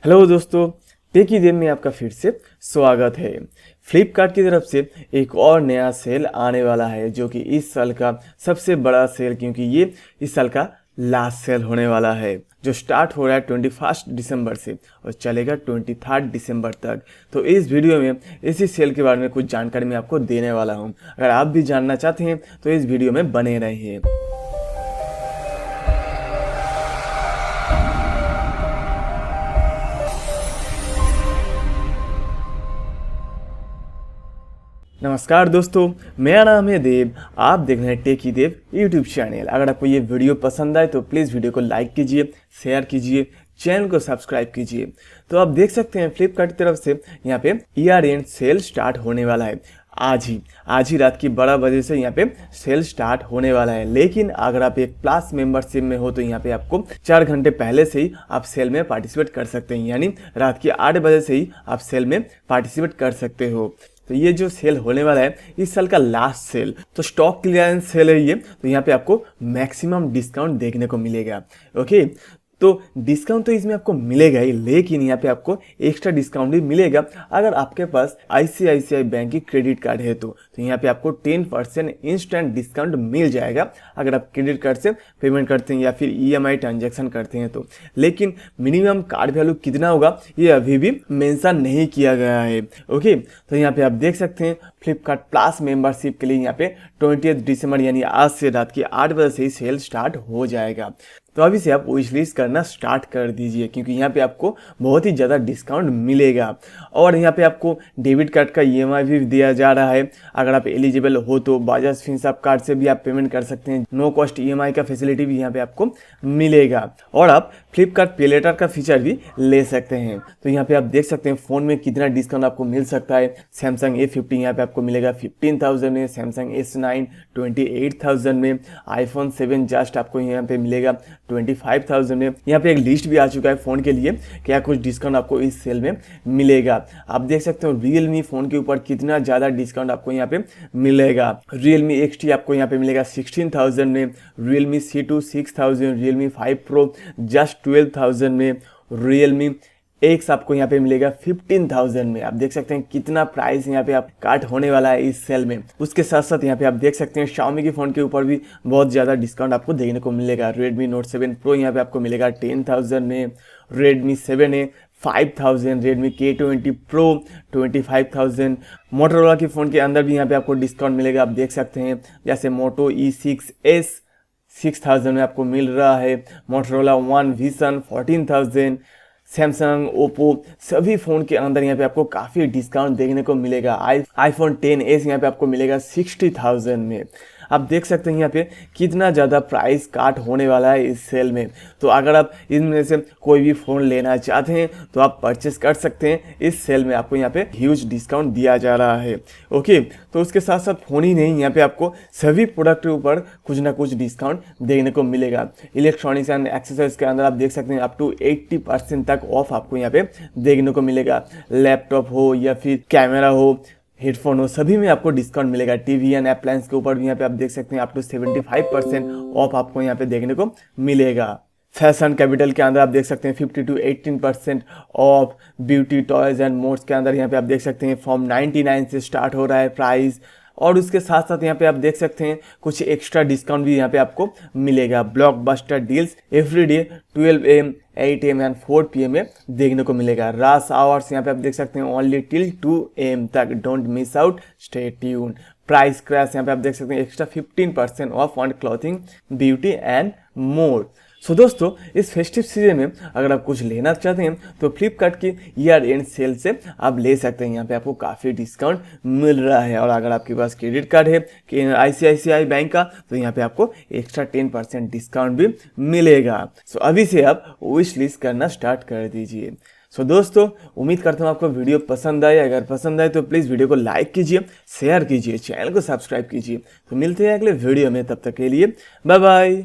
Hello दोस्तों, टेकी देव में आपका फिर से स्वागत है। फ्लिपकार्ट की तरफ से एक और नया सेल आने वाला है जो कि इस साल का सबसे बड़ा सेल, क्योंकि ये इस साल का लास्ट सेल होने वाला है जो स्टार्ट हो रहा है 21 दिसंबर से और चलेगा 23 दिसंबर तक। तो इस वीडियो में इसी सेल के बारे में कुछ जानकारी मैं आपको देने वाला हूँ। अगर आप भी जानना चाहते हैं तो इस वीडियो में बने रहिए। नमस्कार दोस्तों, मेरा नाम है देव। आप देख रहे हैं टेकी देव यूट्यूब चैनल। अगर आपको ये वीडियो पसंद आए तो प्लीज़ वीडियो को लाइक कीजिए, शेयर कीजिए, चैनल को सब्सक्राइब कीजिए। तो आप देख सकते हैं फ्लिपकार्ट की तरफ से यहाँ पे ईयर एंड सेल स्टार्ट होने वाला है। आज ही रात की 12 बजे से यहाँ पे सेल स्टार्ट होने वाला है। लेकिन अगर आप एक प्लस मेंबरशिप में हो तो यहाँ पे आपको 4 घंटे पहले से ही आप सेल में पार्टिसिपेट कर सकते हैं, यानी रात के 8 बजे से ही आप सेल में पार्टिसिपेट कर सकते हो। तो ये जो सेल होने वाला है इस साल का लास्ट सेल, तो स्टॉक क्लियरेंस सेल है ये। तो यहाँ पे आपको मैक्सिमम डिस्काउंट देखने को मिलेगा। ओके, तो डिस्काउंट तो इसमें आपको मिलेगा ही, लेकिन यहाँ पे आपको एक्स्ट्रा डिस्काउंट भी मिलेगा अगर आपके पास आईसीआईसीआई बैंक की क्रेडिट कार्ड है तो यहाँ पे आपको 10% इंस्टेंट डिस्काउंट मिल जाएगा अगर आप क्रेडिट कार्ड से पेमेंट करते हैं या फिर ईएमआई ट्रांजैक्शन करते हैं तो। लेकिन मिनिमम कार्ड वैल्यू कितना होगा ये अभी भी मेंशन नहीं किया गया है। ओके, तो यहाँ पे आप देख सकते हैं फ्लिपकार्ट प्लस मेंबरशिप के लिए यहाँ पे 20 दिसंबर यानी आज से रात के 8 बजे से ही सेल स्टार्ट हो जाएगा। तो अभी से आप विश लिस्ट करना स्टार्ट कर दीजिए, क्योंकि यहाँ पे आपको बहुत ही ज़्यादा डिस्काउंट मिलेगा। और यहाँ पे आपको डेबिट कार्ड का ईएमआई भी दिया जा रहा है। अगर आप एलिजिबल हो तो बजाज फिनसर्व कार्ड से भी आप पेमेंट कर सकते हैं। नो कॉस्ट ईएमआई का फैसिलिटी भी यहाँ पे आपको मिलेगा। और आप फ्लिपकार्ट पे लेटर का फीचर भी ले सकते हैं। तो यहाँ पे आप देख सकते हैं फ़ोन में कितना डिस्काउंट आपको मिल सकता है। सैमसंग A50 यहाँ पे आपको मिलेगा 15,000 में, सैमसंग S9 28,000 में, आईफोन 7 जस्ट आपको यहाँ पे मिलेगा 25,000 में। यहाँ पे एक लिस्ट भी आ चुका है फ़ोन के लिए, क्या कुछ डिस्काउंट आपको इस सेल में मिलेगा। आप देख सकते हो रियलमी फ़ोन के ऊपर कितना ज़्यादा डिस्काउंट आपको यहाँ पे मिलेगा। रियलमी XT आपको यहाँ पे मिलेगा 16,000 में, Realme C2 6,000, Realme 5 Pro just 12,000 में, रियलमी X आपको यहाँ पे मिलेगा 15,000 में। आप देख सकते हैं कितना प्राइस यहाँ पे आप काट होने वाला है इस सेल में। उसके साथ साथ यहाँ पे आप देख सकते हैं Xiaomi के फ़ोन के ऊपर भी बहुत ज़्यादा डिस्काउंट आपको देखने को मिलेगा। Redmi Note 7 Pro यहाँ पे आपको मिलेगा 10,000 में, Redmi 7 है 5,000, Redmi K20 Pro 25,000। मोटोरोला के फ़ोन के अंदर भी यहाँ पे आपको डिस्काउंट मिलेगा। आप देख सकते हैं जैसे मोटो E6s 6,000 में आपको मिल रहा है, Motorola One Vision 14,000, Samsung, Oppo सभी फ़ोन के अंदर यहाँ पे आपको काफ़ी डिस्काउंट देखने को मिलेगा। आईफोन 10s यहाँ पे आपको मिलेगा 60,000 में। आप देख सकते हैं यहाँ पे कितना ज़्यादा प्राइस काट होने वाला है इस सेल में। तो अगर आप इनमें से कोई भी फ़ोन लेना चाहते हैं तो आप परचेस कर सकते हैं। इस सेल में आपको यहाँ पे ह्यूज डिस्काउंट दिया जा रहा है। ओके, तो उसके साथ साथ फ़ोन ही नहीं, यहाँ पे आपको सभी प्रोडक्ट के ऊपर कुछ ना कुछ डिस्काउंट देखने को मिलेगा। इलेक्ट्रॉनिक्स एंड एक्सेसरीज के अंदर आप देख सकते हैं अप टू 80% तक ऑफ आपको यहाँ पे देखने को मिलेगा। लैपटॉप हो या फिर कैमरा हो, हेडफोन हो, सभी में आपको डिस्काउंट मिलेगा। टीवी एंड अप्लायंस के ऊपर भी यहाँ पे आप देख सकते हैं अप टू 75% ऑफ आपको यहाँ पे देखने को मिलेगा। फैशन कैपिटल के अंदर आप देख सकते हैं 50 to 18% of. Beauty toys and modes के अंदर यहाँ पे आप देख सकते हैं फ्रॉम 99 से स्टार्ट हो रहा है प्राइस। और उसके साथ साथ यहाँ पे आप देख सकते हैं कुछ एक्स्ट्रा डिस्काउंट भी यहाँ पे आपको मिलेगा। Blockbuster deals everyday 12 AM 8 AM and 4 PM में देखने को मिलेगा। रश आवर्स यहाँ पे आप देख सकते हैं ओनली टिल 2 AM तक, don't miss out, stay tune. Price crash यहाँ पे आप देख सकते हैं extra 15% off on clothing, beauty and more. So दोस्तों, इस फेस्टिव सीजन में अगर आप कुछ लेना चाहते हैं तो फ्लिपकार्ट की ईयर एंड सेल से आप ले सकते हैं। यहाँ पे आपको काफ़ी डिस्काउंट मिल रहा है। और अगर आपके पास क्रेडिट कार्ड है कि आईसीआईसीआई बैंक का तो यहाँ पे आपको एक्स्ट्रा 10% डिस्काउंट भी मिलेगा। सो अभी से आप विश लिस्ट करना स्टार्ट कर दीजिए। सो दोस्तों, उम्मीद करता हूँ आपको वीडियो पसंद आए। अगर पसंद आए तो प्लीज़ वीडियो को लाइक कीजिए, शेयर कीजिए, चैनल को सब्सक्राइब कीजिए। तो मिलते हैं अगले वीडियो में, तब तक के लिए बाय बाय।